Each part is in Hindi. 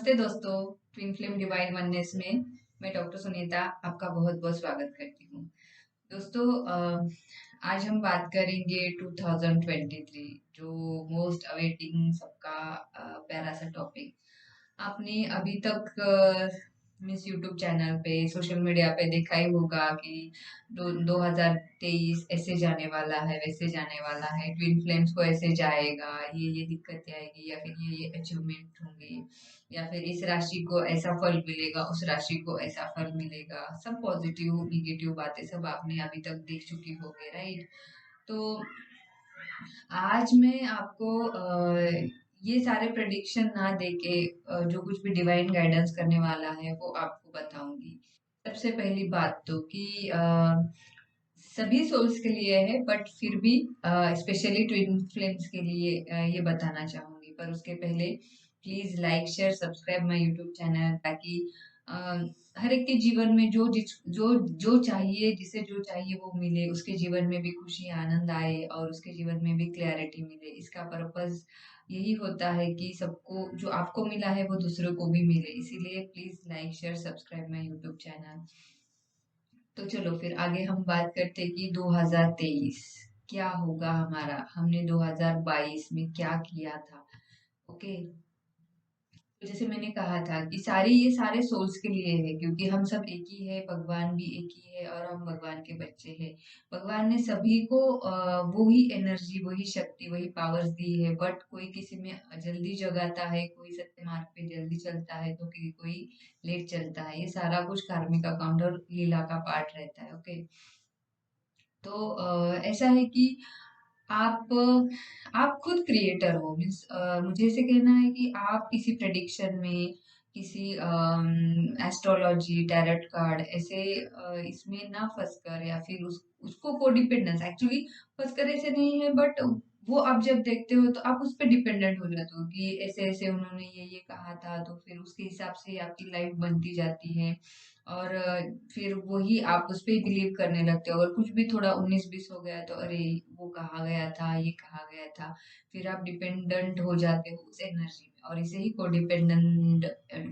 नमस्ते दोस्तों। ट्विन फ्लेम डिवाइन वननेस में मैं डॉक्टर सुनीता आपका बहुत बहुत स्वागत करती हूँ। दोस्तों, आज हम बात करेंगे 2023 जो मोस्ट अवेटिंग सबका प्यारा सा टॉपिक। आपने अभी तक मिस यूट्यूब चैनल पे सोशल मीडिया पे देखा ही होगा कि 2023 ऐसे जाने वाला है, वैसे जाने वाला है, ट्विन फ्लेम्स को ऐसे जाएगा, ये दिक्कतें आएगी, या फिर ये अचीवमेंट होंगे, या फिर इस राशि को ऐसा फल मिलेगा, उस राशि को ऐसा फल मिलेगा। सब पॉजिटिव निगेटिव बातें सब आपने अभी तक देख चुकी होगी, राइट? तो आज मैं आपको ये सारे प्रेडिक्शन ना देके जो कुछ भी डिवाइन गाइडेंस करने वाला है वो आपको बताऊंगी। सबसे पहली बात तो कि सभी सोल्स के लिए है, बट फिर भी स्पेशली ट्विन फ्लेम्स के लिए ये बताना चाहूंगी। पर उसके पहले please like share subscribe my YouTube channel, ताकि अ, हर एक के जीवन में जो चाहिए, जिसे जो चाहिए वो मिले, उसके जीवन में भी खुशी आनंद आए और उसके जीवन में भी क्लैरिटी मिले। इसका पर्पस यही होता है कि सबको जो आपको मिला है वो दूसरों को भी मिले। इसीलिए please like share subscribe my YouTube channel. तो चलो फिर आगे हम बात करते हैं कि 2023 क्या होगा हमारा, हमने 2022 में क्या किया था। ओके। तो जैसे मैंने कहा था कि ये सारे सोल्स के लिए है, क्योंकि हम सब एक ही है, भगवान भी एक ही है और हम भगवान के बच्चे हैं। भगवान ने सभी को वो ही एनर्जी, वही शक्ति, वही पावर्स दी है। बट कोई किसी में जल्दी जगाता है, कोई सत्य मार्ग पे जल्दी चलता है, तो कोई लेट चलता है। ये सारा कुछ कार्मिक अकाउंट और लीला का पार्ट रहता है। ओके। तो ऐसा है कि आप आप खुद क्रिएटर हो। मीन्स मुझे ऐसे कहना है कि आप किसी प्रेडिक्शन में, किसी एस्ट्रोलॉजी, टैरोट कार्ड ऐसे इसमें ना फंसकर, या फिर उसको कोडिपेंडेंस, एक्चुअली फंसकर ऐसे नहीं है, बट वो आप जब देखते हो तो आप उस पर डिपेंडेंट हो जाते हो कि ऐसे ऐसे उन्होंने ये कहा था, तो फिर उसके हिसाब से आपकी लाइफ बनती जाती है। और फिर वही आप उस पे बिलीव करने लगते हो। अगर कुछ भी थोड़ा 19-20 हो गया तो अरे वो कहा गया था, ये कहा गया था। फिर आप डिपेंडेंट हो जाते हो उस एनर्जी में, और इसे ही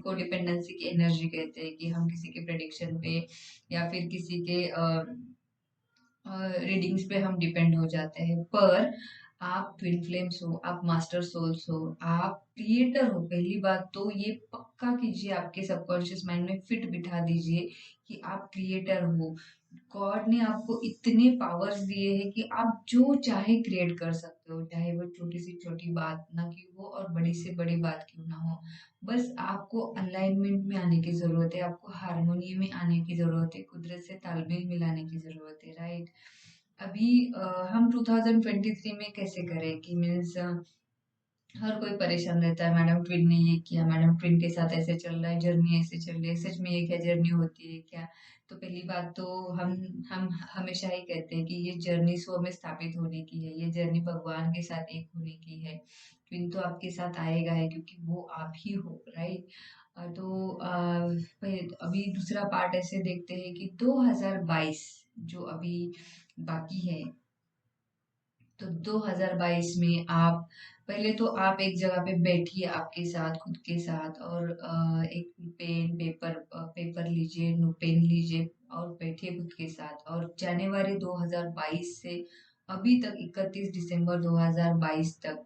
कोडिपेंडेंसी की एनर्जी कहते हैं, कि हम किसी के प्रेडिक्शन पे या फिर किसी के रीडिंग्स पे हम डिपेंड हो जाते हैं। पर आप ट्विन फ्लेम्स हो, आप मास्टर सोल्स हो, आप क्रिएटर हो। पहली बात तो ये पक्का कीजिए, आपके सबकॉन्शियस माइंड में फिट बिठा दीजिए कि आप क्रिएटर हो। गॉड ने आपको इतने पावर्स दिए हैं कि आप जो चाहे क्रिएट कर सकते हो, चाहे वो छोटी से छोटी बात ना क्यों हो और बड़ी से बड़ी बात क्यों ना हो। बस आपको अलाइनमेंट में आने की जरूरत है, आपको हारमोनी में आने की जरूरत है, कुदरत से तालमेल मिलाने की जरूरत है, राइट? अभी हम 2023 में कैसे करें कि मीन्स हर कोई परेशान रहता है, मैडम ट्विन ने ये किया, मैडम ट्विन के साथ ऐसे चल रहा है, जर्नी ऐसे चल रही है, सच में ये क्या जर्नी होती है क्या? तो पहली बात तो हम हमेशा ही कहते हैं कि ये जर्नी स्व में स्थापित होने की है, ये जर्नी भगवान के साथ एक होने की है। ट्विन तो आपके साथ आएगा है, क्योंकि वो आप ही हो, राइट? तो अभी दूसरा पार्ट ऐसे देखते हैं कि 2022 जो अभी बाकी है, तो 2022 में आप पहले तो आप एक जगह पे बैठिए आपके साथ, खुद के साथ, और एक पेपर लीजिए, पेन लीजिए और बैठिए खुद के साथ। और जनवरी 2022 से अभी तक 31 दिसंबर 2022 तक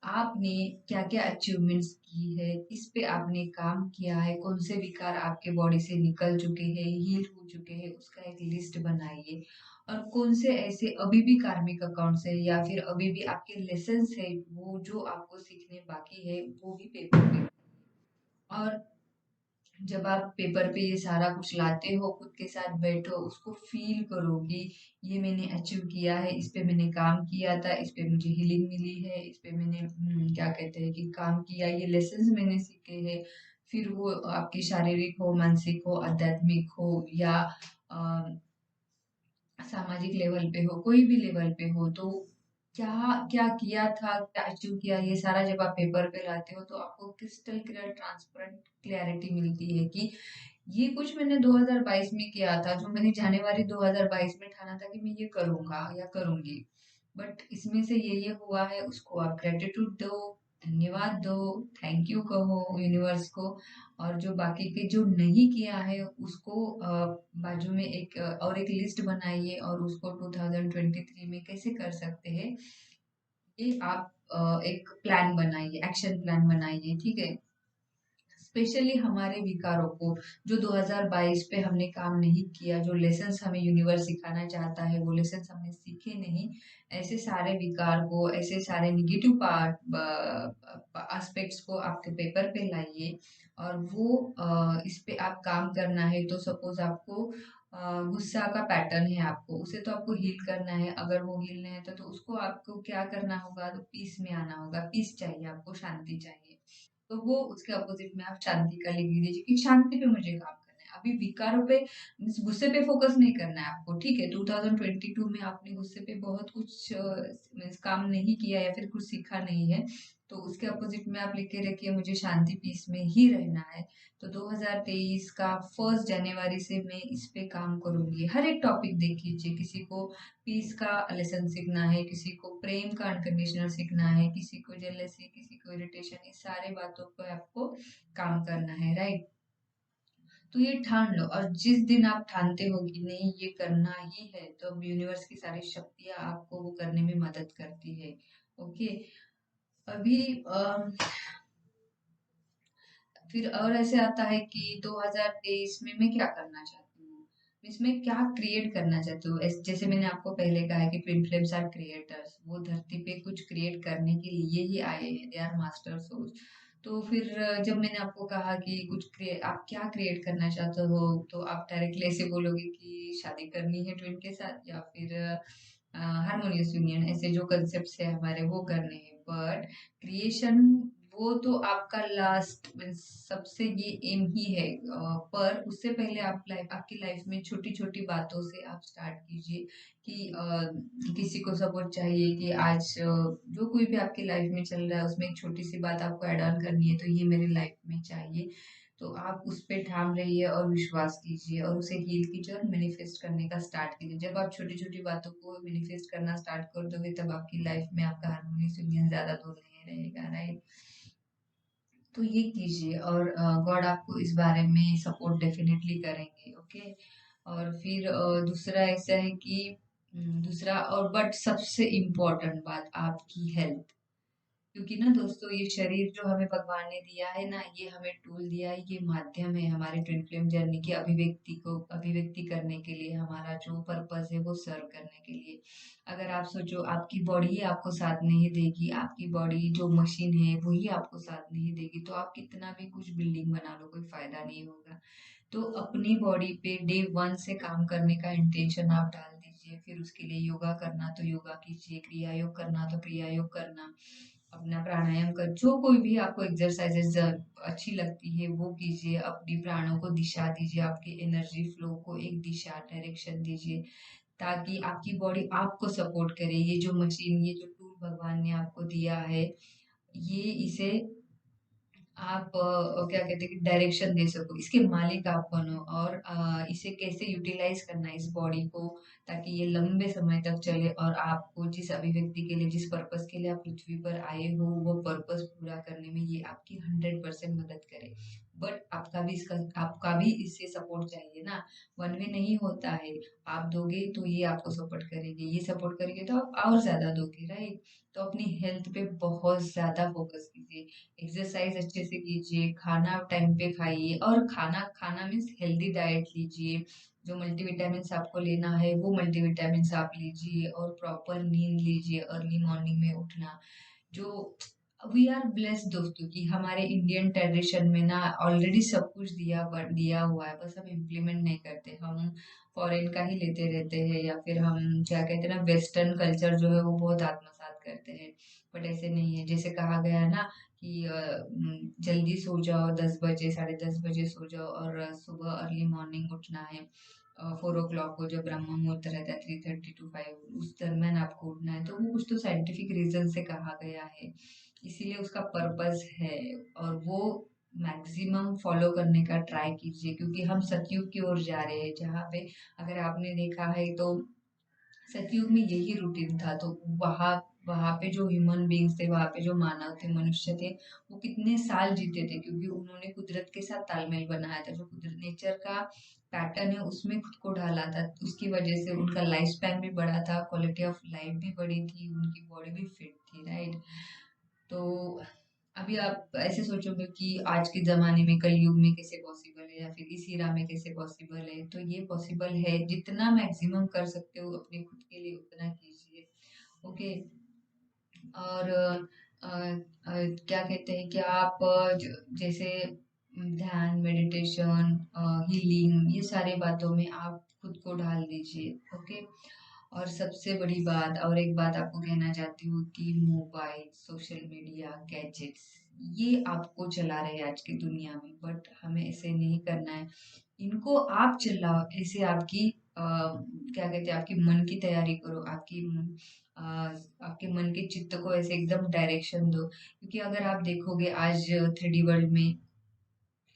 आपने क्या क्या अचीवमेंट्स की है, किस पे आपने काम किया है, कौन से विकार आपके बॉडी से निकल चुके हैं, हील हो चुके हैं, उसका एक लिस्ट बनाइए। और कौन से ऐसे अभी भी कार्मिक अकाउंट्स है, या फिर अभी भी आपके लेसन्स है, वो जो आपको सीखने बाकी है, वो भी पेपर पे। और जब आप पेपर पे ये सारा कुछ लाते हो, खुद के साथ बैठो, उसको फील करो कि ये मैंने अचीव किया है, इस पे मैंने काम किया था, इस पे मुझे हीलिंग मिली है, इस पे मैंने क्या कहते हैं कि काम किया, ये लेसन्स मैंने सीखे हैं। फिर वो आपकी शारीरिक हो, मानसिक हो, आध्यात्मिक हो, या सामाजिक लेवल पे हो, कोई भी लेवल पे हो, तो क्या क्या किया था, क्या अचीव किया, ये सारा जब आप पेपर पे लाते हो तो आपको क्रिस्टल क्लियर ट्रांसपेरेंट क्लैरिटी मिलती है कि ये कुछ मैंने 2022 में किया था, जो मैंने जनवरी 2022 में ठाना था कि मैं ये करूंगा या करूंगी, बट इसमें से ये हुआ है, उसको आप ग्रेटिट्यूड दो, धन्यवाद दो, थैंक यू कहो यूनिवर्स को। और जो बाकी के जो नहीं किया है उसको बाजू में एक और एक लिस्ट बनाइए और उसको 2023 में कैसे कर सकते हैं ये आप एक प्लान बनाइए, एक्शन प्लान बनाइए, ठीक है। स्पेशली हमारे विकारों को जो 2022 पे हमने काम नहीं किया, जो लेसन्स हमें यूनिवर्स सिखाना चाहता है वो लेसन्स हमने सीखे नहीं, ऐसे सारे विकार को, ऐसे सारे निगेटिव पार्ट एस्पेक्ट्स को आपके पेपर पे लाइए और वो इस पे आप काम करना है। तो सपोज आपको गुस्सा का पैटर्न है, आपको उसे तो आपको हील करना है। अगर वो हील नहीं है तो उसको आपको क्या करना होगा, तो पीस में आना होगा। पीस चाहिए आपको, शांति चाहिए। तो वो उसके अपोजिट में आप शांति का लिख दीजिए कि शांति पे मुझे काम करना है, अभी विकारों पे मीन्स गुस्से पे फोकस नहीं करना है आपको, ठीक है। 2022 में आपने गुस्से पे बहुत कुछ मीन्स काम नहीं किया या फिर कुछ सीखा नहीं है, तो उसके अपोजिट में आप लिख के रखिए मुझे शांति पीस में ही रहना है। तो 2023 का 1 जनवरी से मैं इस पे काम करूंगी। हर एक टॉपिक देख लीजिए, किसी को पीस का लेसन सीखना है, किसी को प्रेम का अनकंडीशनल सीखना है, किसी को जेलसी, किसी को इरिटेशन, इस सारे बातों पर आपको काम करना है, राइट। तो ये ठान लो, और जिस दिन आप ठानते हो कि नहीं ये करना ही है, तो अब यूनिवर्स की सारी शक्तियां आपको वो करने में मदद करती है। ओके। अभी फिर और ऐसे आता है कि 2023 में मैं क्या करना चाहती हूँ, इसमें क्या क्रिएट करना चाहती हूँ। जैसे मैंने आपको पहले कहा है कि ट्विन फ्लेम्स आर क्रिएटर्स, वो धरती पे कुछ क्रिएट करने के लिए ही आए हैं, दे आर मास्टर सोल्स। तो फिर जब मैंने आपको कहा कि कुछ आप क्या क्रिएट करना चाहते हो, तो आप डायरेक्टली ऐसे बोलोगे कि शादी करनी है ट्विन के साथ, या फिर हारमोनियस यूनियन, ऐसे जो कंसेप्ट है हमारे वो करने हैं। बट क्रिएशन वो तो आपका लास्ट सबसे ये एम ही है। पर उससे पहले आप लाइफ, आपकी लाइफ में छोटी छोटी बातों से आप स्टार्ट कीजिए कि किसी को सपोर्ट चाहिए कि आज जो कोई भी आपकी लाइफ में चल रहा है उसमें एक छोटी सी बात आपको ऐड ऑन करनी है, तो ये मेरी लाइफ में चाहिए। तो आप उस पे ठाम रहिए और विश्वास कीजिए और उसे हील कीजिए और मैनिफेस्ट करने का स्टार्ट कीजिए। जब आप छोटी छोटी बातों को मैनिफेस्ट करना स्टार्ट कर दोगे, तब आपकी लाइफ में आपका हारमोनियस यूनियन ज्यादा दूर नहीं रहेगा, राइट। तो ये कीजिए और गॉड आपको इस बारे में सपोर्ट डेफिनेटली करेंगे, ओके। और फिर दूसरा ऐसा है कि दूसरा और बट सबसे इम्पोर्टेंट बात, आपकी हेल्थ। क्योंकि ना दोस्तों, ये शरीर जो हमें भगवान ने दिया है ना, ये हमें टूल दिया है, ये माध्यम है हमारे ट्विन फ्लेम जर्नी की अभिव्यक्ति को अभिव्यक्ति करने के लिए, हमारा जो पर्पस है वो सर्व करने के लिए। अगर आप सोचो आपकी बॉडी ही आपको साथ नहीं देगी, आपकी बॉडी जो मशीन है वही आपको साथ नहीं देगी, तो आप कितना भी कुछ बिल्डिंग बना लो कोई फायदा नहीं होगा। तो अपनी बॉडी पे डे वन से काम करने का इंटेंशन आप डाल दीजिए। फिर उसके लिए योगा करना तो योगा कीजिए, क्रिया योग करना तो क्रिया योग करना, अपना प्राणायाम कर, जो कोई भी आपको एक्सरसाइजेस अच्छी लगती है वो कीजिए। अपनी प्राणों को दिशा दीजिए, आपकी एनर्जी फ्लो को एक दिशा डायरेक्शन दीजिए, ताकि आपकी बॉडी आपको सपोर्ट करे। ये जो मशीन, ये जो टूल भगवान ने आपको दिया है, ये इसे आप क्या कहते हैं कि डायरेक्शन दे सको, इसके मालिक आप बनो। और इसे कैसे यूटिलाइज करना है इस बॉडी को, ताकि ये लंबे समय तक चले और आपको जिस अभिव्यक्ति के लिए, जिस पर्पस के लिए आप पृथ्वी पर आए हो, वो पर्पस पूरा करने में ये आपकी 100% मदद करे। बट आपका भी इससे सपोर्ट चाहिए ना, वन वे नहीं होता है। आप दोगे तो ये आपको सपोर्ट करेंगे, ये सपोर्ट करेंगे तो आप और ज्यादा दोगे, राइट। तो अपनी हेल्थ पे बहुत ज्यादा फोकस कीजिए, एक्सरसाइज अच्छे से कीजिए, खाना टाइम पे खाइए, और खाना खाना मीन्स हेल्दी डाइट लीजिए। जो मल्टीविटामिन आपको लेना है वो मल्टीविटामिन आप लीजिए, और प्रॉपर नींद लीजिए, अर्ली मॉर्निंग में उठना। जो वी आर ब्लेस्ड दोस्तों कि हमारे इंडियन ट्रेडिशन में ना ऑलरेडी सब कुछ दिया हुआ है, बस हम इम्प्लीमेंट नहीं करते। हम फॉरेन का ही लेते रहते हैं, या फिर हम क्या कहते हैं ना, वेस्टर्न कल्चर जो है वो बहुत आत्मसात करते हैं। बट ऐसे नहीं है, जैसे कहा गया है ना कि जल्दी सो जाओ, 10 बजे, साढ़े 10 बजे सो जाओ, और सुबह अर्ली मॉर्निंग उठना है। 4 o'clock को जो ब्रह्म मुहूर्त रहता है, 3:30 to 5, उस दरम्यान आपको उठना है। तो वो कुछ तो साइंटिफिक रीजन से कहा गया है, इसीलिए उसका पर्पस है। और वो मैक्सिमम फॉलो करने का ट्राई कीजिए, क्योंकि हम सतयुग की ओर जा रहे हैं, जहाँ पे अगर आपने देखा है तो सतयुग में यही रूटीन था। तो वहां वहां पे जो ह्यूमन बींग्स थे, वहां पे जो मानव थे, मनुष्य थे, वो कितने साल जीते थे, क्योंकि उन्होंने कुदरत के साथ तालमेल बनाया था। जो कुदरत नेचर का पैटर्न है उसमें खुद को ढाला था, उसकी वजह से उनका लाइफ स्पैन भी बढ़ा था, क्वालिटी ऑफ लाइफ भी बढ़ी थी, उनकी बॉडी भी फिट थी, राइट। तो अभी आप ऐसे सोचोगे कि आज के ज़माने में कलयुग में कैसे पॉसिबल है, या फिर इस ईरा में कैसे पॉसिबल है, तो ये पॉसिबल है। जितना मैक्सिमम कर सकते हो अपने खुद के लिए उतना कीजिए। ओके। और क्या कहते हैं कि आप जैसे ध्यान, मेडिटेशन, हीलिंग, ये सारी बातों में आप खुद को ढाल दीजिए। ओके। और सबसे बड़ी बात, और एक बात आपको कहना चाहती हूँ कि मोबाइल, सोशल मीडिया, गैजेट्स, ये आपको चला रहे हैं आज की दुनिया में, बट हमें ऐसे नहीं करना है। इनको आप चलाओ, ऐसे आपकी क्या कहते हैं, आपकी मन की तैयारी करो, अ, आपके मन के चित्त को ऐसे एकदम डायरेक्शन दो। क्योंकि अगर आप देखोगे आज 3D वर्ल्ड में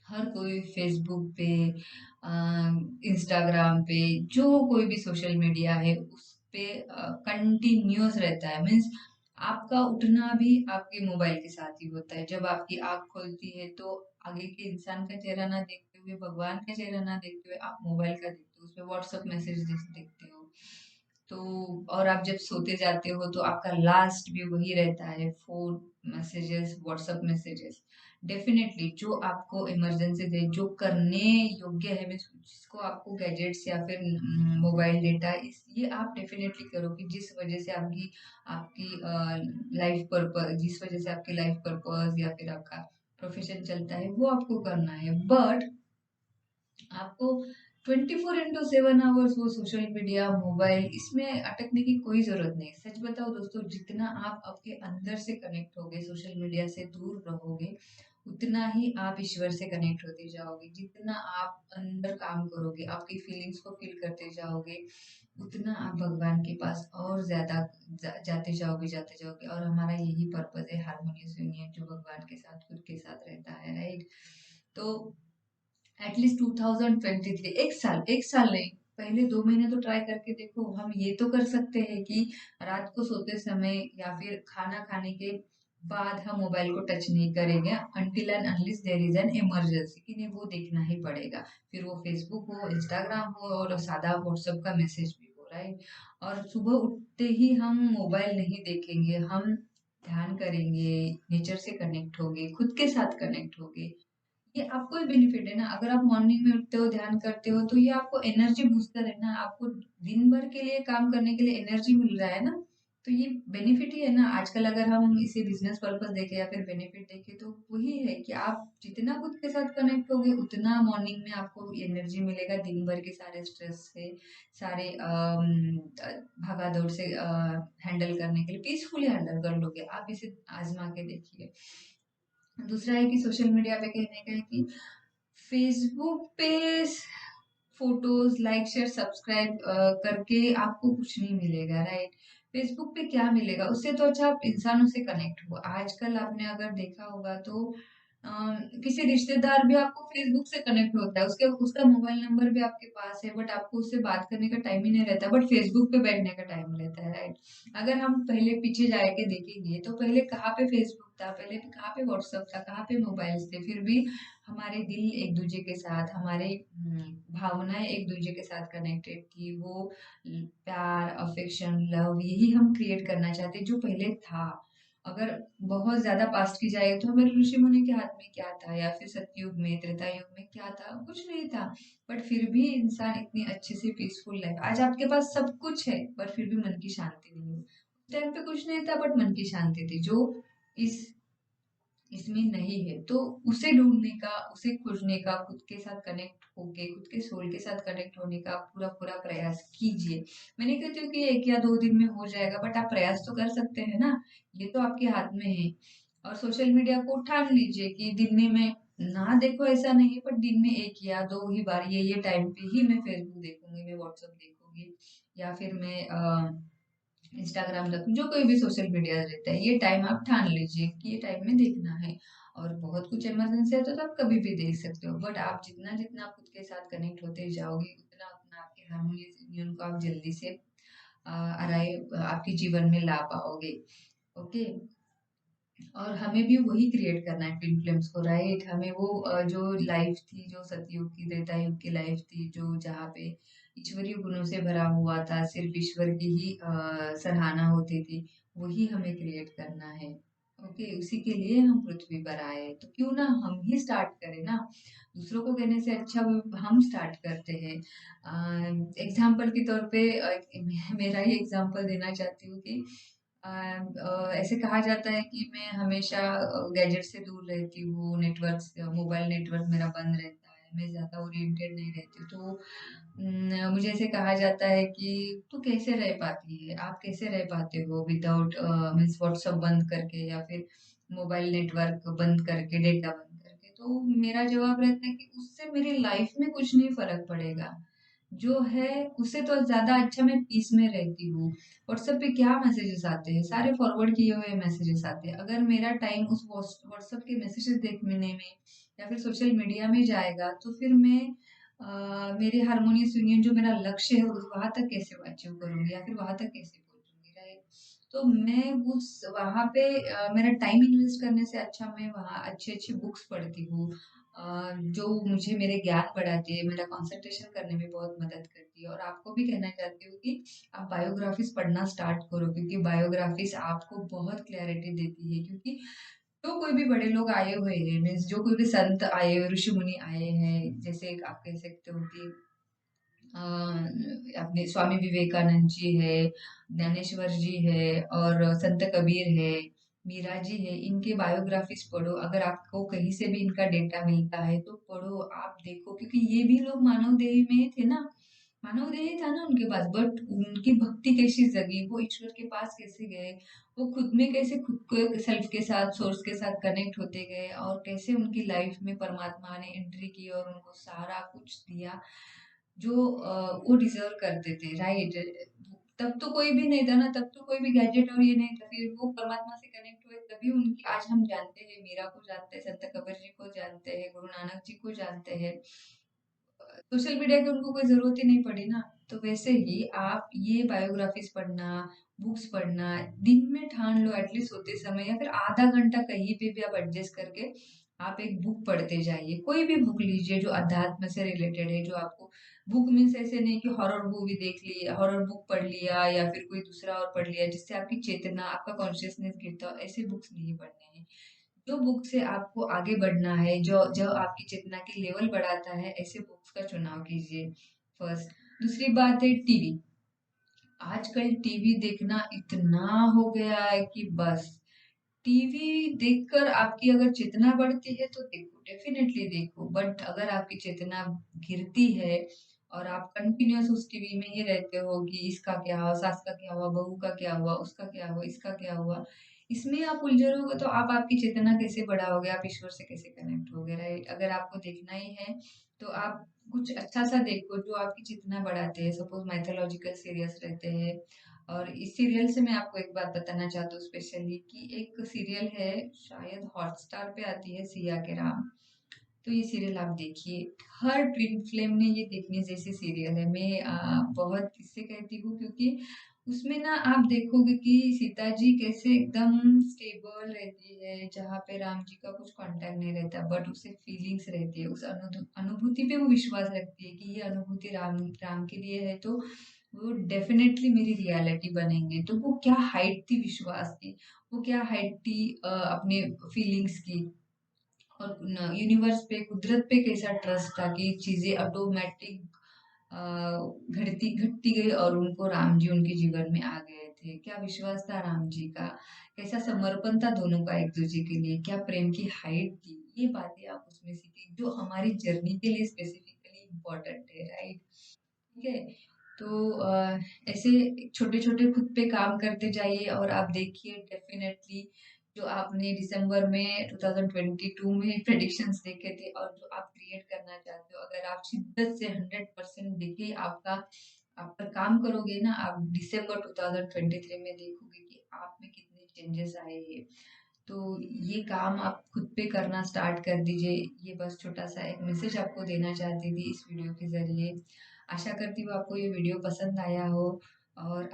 हर कोई फेसबुक पे, इंस्टाग्राम पे, जो कोई भी सोशल मीडिया है उस पे कंटिन्यूअस रहता है। मीन्स आपका उठना भी आपके मोबाइल के साथ ही होता है। जब आपकी आंख खुलती है तो आगे के इंसान का चेहरा ना देखते हुए, भगवान का चेहरा ना देखते हुए, आप मोबाइल का देखते हो, उसमें व्हाट्सएप मैसेज देखते हो। तो और आप जब सोते जाते हो तो आपका लास्ट भी वही रहता है, phone messages, WhatsApp messages. Definitely जो आपको इमरजेंसी दे, जो करने योग्य है, जिसको आपको गैजेट्स या फिर मोबाइल डेटा, इस ये आप डेफिनेटली करो कि जिस वजह से आपकी आपकी लाइफ पर्पस, जिस वजह से आपकी लाइफ पर्पस या फिर आपका प्रोफेशन चलता है, वो आपको करना है। बट आपको 24/7 आवर्स वो सोशल मीडिया, मोबाइल, इसमें अटकने की कोई जरूरत नहीं। सच बताओ दोस्तों, जितना आप आपके अंदर से कनेक्ट होगे, सोशल मीडिया से दूर रहोगे, उतना ही आप ईश्वर से कनेक्ट होते जाओगे। जितना आप अंदर काम करोगे, आपकी फीलिंग्स को फील करते जाओगे, उतना आप भगवान के पास और ज्यादा जाते जाओगे। और हमारा यही पर्पज है, हारमोनियस यूनियन, जो भगवान के साथ, खुद के साथ रहता है, राइट। तो एटलीस्ट 2023, एक साल नहीं, पहले 2 महीने तो ट्राई करके देखो। हम ये तो कर सकते हैं कि रात को सोते समय या फिर खाना खाने के बाद हम मोबाइल को टच नहीं करेंगे, until and unless there is an emergency, कि नहीं, वो देखना ही पड़ेगा। फिर वो फेसबुक हो, इंस्टाग्राम हो, और सादा व्हाट्सएप का मैसेज भी हो, राइट। और सुबह उठते ही हम मोबाइल नहीं देखेंगे, हम ध्यान करेंगे, नेचर से कनेक्ट होंगे, खुद के साथ कनेक्ट होंगे। ये आपको ही बेनिफिट है ना। अगर आप मॉर्निंग में उठते हो, ध्यान करते हो, तो ये आपको एनर्जी बूस्टर है ना, आपको दिन भर के लिए काम करने के लिए एनर्जी मिल रहा है ना। तो ये बेनिफिट ही है ना। आजकल अगर हम इसे बिजनेस पर्पस देखें या फिर बेनिफिट देखें, तो वही है कि आप जितना खुद के साथ कनेक्ट होगे, उतना मॉर्निंग में आपको एनर्जी मिलेगा दिन भर के सारे स्ट्रेस से, सारे भागा दौड़ से हैंडल करने के लिए, पीसफुली हैंडल कर लोगे आप। इसे आजमा के देखिए। दूसरा है कि सोशल मीडिया पे कहने का है कि फेसबुक पे फोटोज लाइक शेयर सब्सक्राइब करके आपको कुछ नहीं मिलेगा, राइट। फेसबुक पे क्या मिलेगा, उससे तो अच्छा आप इंसानों से कनेक्ट हो। आजकल आपने अगर देखा होगा तो किसी रिश्तेदार भी आपको फेसबुक से कनेक्ट होता है, उसके उसका मोबाइल नंबर भी आपके पास है, बट आपको उससे बात करने का टाइम ही नहीं रहता, बट फेसबुक पे बैठने का टाइम रहता है, राइट। अगर हम पहले पीछे जाके देखेंगे तो पहले कहाँ पे फेसबुक था, पहले कहाँ पे व्हाट्सएप था, कहाँ पे मोबाइल्स थे, फिर भी हमारे दिल एक दूसरे के साथ, हमारे भावनाएं एक दूसरे के साथ कनेक्टेड थी। वो प्यार, अफेक्शन, लव, यही हम क्रिएट करना चाहते जो पहले था। अगर बहुत ज्यादा पास्ट की जाए तो हमारे ऋषि मुनि के हाथ में क्या था, या फिर सतयुग में, त्रेता युग में क्या था, कुछ नहीं था। बट फिर भी इंसान इतनी अच्छे से पीसफुल लाइफ, आज आपके पास सब कुछ है पर फिर भी मन की शांति नहीं है। उस टाइम पे कुछ नहीं था बट मन की शांति थी, जो इस इसमें नहीं है। तो उसे ढूंढने का, उसे खोजने का, खुद के साथ कनेक्ट होके, खुद के सोल के साथ कनेक्ट होने का पूरा पूरा प्रयास कीजिए। मैं नहीं कहती हूँ कि 1 या 2 दिन में हो जाएगा, बट आप प्रयास तो कर सकते हैं ना। ये तो आपके हाथ में है। और सोशल मीडिया को ठान लीजिए कि दिन में मैं ना देखो, ऐसा नहीं, पर दिन में 1 या 2 ही बार, ये टाइम पे ही मैं फेसबुक देखूंगी, मैं व्हाट्सएप देखूंगी, या फिर मैं इंस्टाग्राम तक, जो कोई भी सोशल मीडिया रहता है, ये टाइम आप ठान लीजिए कि ये टाइम में देखना है। और बहुत कुछ इमरजेंसी है तो आप कभी भी देख सकते हो, बट आप जितना जितना खुद के साथ कनेक्ट होते जाओगे, उतना उतना आपके हारमोनियस यूनियन को आप जल्दी से आपके जीवन में ला पाओगे। ओके। और हमें भी वही क्रिएट करना है ट्विन फ्लेम्स को, राइट। हमें वो जो लाइफ थी, जो सतयुग की त्रेता युग की लाइफ थी, जो जहाँ पे ईश्वरीय गुणों से भरा हुआ था, सिर्फ ईश्वर की ही सराहना होती थी, वही हमें क्रिएट करना है। ओके, उसी के लिए हम पृथ्वी पर आए हैं। तो क्यों ना हम ही स्टार्ट करें ना, दूसरों को कहने से अच्छा हम स्टार्ट करते हैं। एग्जाम्पल के तौर पे मेरा ही एग्जाम्पल देना चाहती हूँ कि ऐसे कहा जाता है कि मैं हमेशा गैजेट से दूर रहती हूँ, नेटवर्क से, मोबाइल नेटवर्क मेरा बंद रहता है, मैं ज़्यादा ओरिएंटेड नहीं रहती हूँ। तो मुझे ऐसे कहा जाता है कि तू कैसे रह पाती है, आप कैसे रह पाते हो विदाउट मीन्स व्हाट्सअप बंद करके या फिर मोबाइल नेटवर्क बंद करके, डेटा बंद करके। तो मेरा जवाब रहता है कि उससे मेरी लाइफ में कुछ नहीं फर्क पड़ेगा, जो है उससे तो ज्यादा अच्छा मैं पीस में रहती हूँ। व्हाट्सएप पे क्या मैसेजेस आते हैं, सारे फॉरवर्ड किए हुए मैसेजेस आते हैं। अगर मेरा टाइम उस व्हाट्सएप के मैसेजेस देखने में या फिर सोशल मीडिया में जाएगा, तो फिर मैं मेरे हारमोनियस यूनियन जो मेरा लक्ष्य है वहां तक कैसे अचीव करूंगी या फिर वहां तक कैसे पहुंचूंगी, राइट। तो मैं उस वहां पे मेरा टाइम इन्वेस्ट करने से अच्छा मैं वहाँ अच्छी अच्छी बुक्स पढ़ती हूँ, जो मुझे मेरे ज्ञान बढ़ाती है, मेरा कंसंट्रेशन करने में बहुत मदद करती है। और आपको भी कहना चाहती हूँ कि आप बायोग्राफीज पढ़ना स्टार्ट करो, क्योंकि बायोग्राफीज आपको बहुत क्लैरिटी देती है। क्योंकि जो कोई भी बड़े लोग आए हुए हैं, मीन्स जो कोई भी संत आए हुए, ऋषि मुनि आए हैं, जैसे आप कह सकते हो कि अपने स्वामी विवेकानंद जी है, ज्ञानेश्वर जी है, और संत कबीर है, मीरा जी है, इनके बायोग्राफीज पढ़ो। अगर आपको कहीं से भी इनका डेटा मिलता है तो पढ़ो, आप देखो, क्योंकि ये भी लोग मानव देह में थे ना, मानव देह था ना उनके पास, बट उनकी भक्ति कैसी जगी, वो ईश्वर के पास कैसे गए, वो खुद में कैसे खुद को सेल्फ के साथ, सोर्स के साथ कनेक्ट होते गए, और कैसे उनकी लाइफ में परमात्मा ने एंट्री की और उनको सारा कुछ दिया जो वो डिजर्व करते थे, राइट। तब तो कोई भी नहीं था ना, तब तो कोई भी गैजेट और ये नहीं था, फिर वो परमात्मा से कनेक्ट हुए, तभी उनकी आज हम जानते हैं, मीरा को जानते हैं, संत कबीर जी को जानते हैं, गुरु नानक जी को जानते हैं। सोशल मीडिया की उनको कोई जरूरत ही नहीं पड़ी ना। तो वैसे ही आप ये बायोग्राफीज पढ़ना, बुक्स पढ़ना, दिन में ठान लो एटलीस्ट सोते समय या फिर आधा घंटा कहीं पे भी आप एडजस्ट करके आप एक बुक पढ़ते जाइए। कोई भी बुक लीजिए जो अध्यात्म से रिलेटेड है, जो आपको, बुक मीन्स ऐसे नहीं कि हॉरर मूवी देख ली, हॉरर बुक पढ़ लिया या फिर कोई दूसरा और पढ़ लिया जिससे आपकी चेतना, आपका कॉन्शियसनेस गिरता हो, ऐसे बुक्स नहीं पढ़ने हैं। जो बुक से आपको आगे बढ़ना है, जो जो आपकी चेतना की लेवल बढ़ाता है, ऐसे बुक्स का चुनाव कीजिए, फर्स्ट। दूसरी बात है टीवी। आजकल टीवी देखना इतना हो गया है कि बस, टीवी देखकर आपकी अगर चेतना बढ़ती है तो देखो, डेफिनेटली देखो, बट अगर आपकी चेतना गिरती है और आप कंटिन्यूअस उस टीवी में ही रहते हो कि इसका क्या हुआ, सास का क्या हुआ, बहू का क्या हुआ, उसका क्या हुआ, इसका क्या हुआ, इसमें आप उलझे रहोगे, तो आप आपकी चेतना कैसे बढ़ाओगे, आप ईश्वर से कैसे कनेक्ट होगे, राइट। अगर आपको देखना ही है तो आप कुछ अच्छा सा देखो जो आपकी चेतना बढ़ाते हैं। सपोज माइथोलॉजिकल सीरियल्स रहते हैं, और इस सीरियल से मैं आपको एक बात बताना चाहती हूँ स्पेशली, कि एक सीरियल है, शायद हॉटस्टार पे आती है, सिया के राम। तो ये सीरियल आप देखिए, हर ट्विन फ्लेम ने ये देखने जैसी सीरियल है। मैं बहुत इससे कहती हूँ क्योंकि उसमें ना आप देखोगे कि सीता जी कैसे एकदम स्टेबल रहती है, जहाँ पे राम जी का कुछ कांटेक्ट नहीं रहता, बट उसे फीलिंग्स रहती है, उस अनुभूति पे वो विश्वास रखती है कि ये अनुभूति राम राम के लिए है, तो वो डेफिनेटली मेरी रियलिटी बनेंगे। तो वो क्या हाइट थी विश्वास की, वो क्या हाइट थी अपने फीलिंग्स की, और यूनिवर्स पे, कुदरत पे कैसा ट्रस्ट था कि चीजें ऑटोमेटिक घटती घटती गई और उनको राम जी उनके जीवन में आ गए थे। क्या विश्वास था राम जी का, कैसा समर्पण था दोनों का एक दूसरे के लिए, क्या प्रेम की हाइट थी, ये बातें आप उसमें सीखी जो हमारी जर्नी के लिए स्पेसिफिकली इम्पोर्टेंट है, राइट। ठीक है। तो ऐसे छोटे छोटे खुद पे काम करते जाइए और आप देखिए डेफिनेटली, जो आपने दिसंबर में 2022 में प्रेडिक्शंस देखे थे और जो आप क्रिएट करना चाहते हो, अगर आप शिद्दत से 100% देखिए, आपका आप पर काम करोगे ना, आप दिसंबर 2023 में देखोगे कि आप में कितने चेंजेस आए हैं। तो ये काम आप खुद पे करना स्टार्ट कर दीजिए। ये बस छोटा सा एक मैसेज आपको देना चाहती थी इस वीडियो के जरिए। आशा करती हूँ आपको ये वीडियो पसंद आया हो। और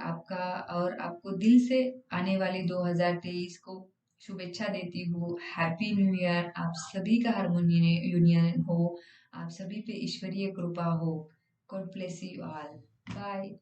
आपको दिल से आने वाले 2023 को शुभेच्छा देती हूँ। Happy new year. आप सभी का हारमोनी यूनियन हो, आप सभी पे ईश्वरीय कृपा हो। God bless you all. Bye.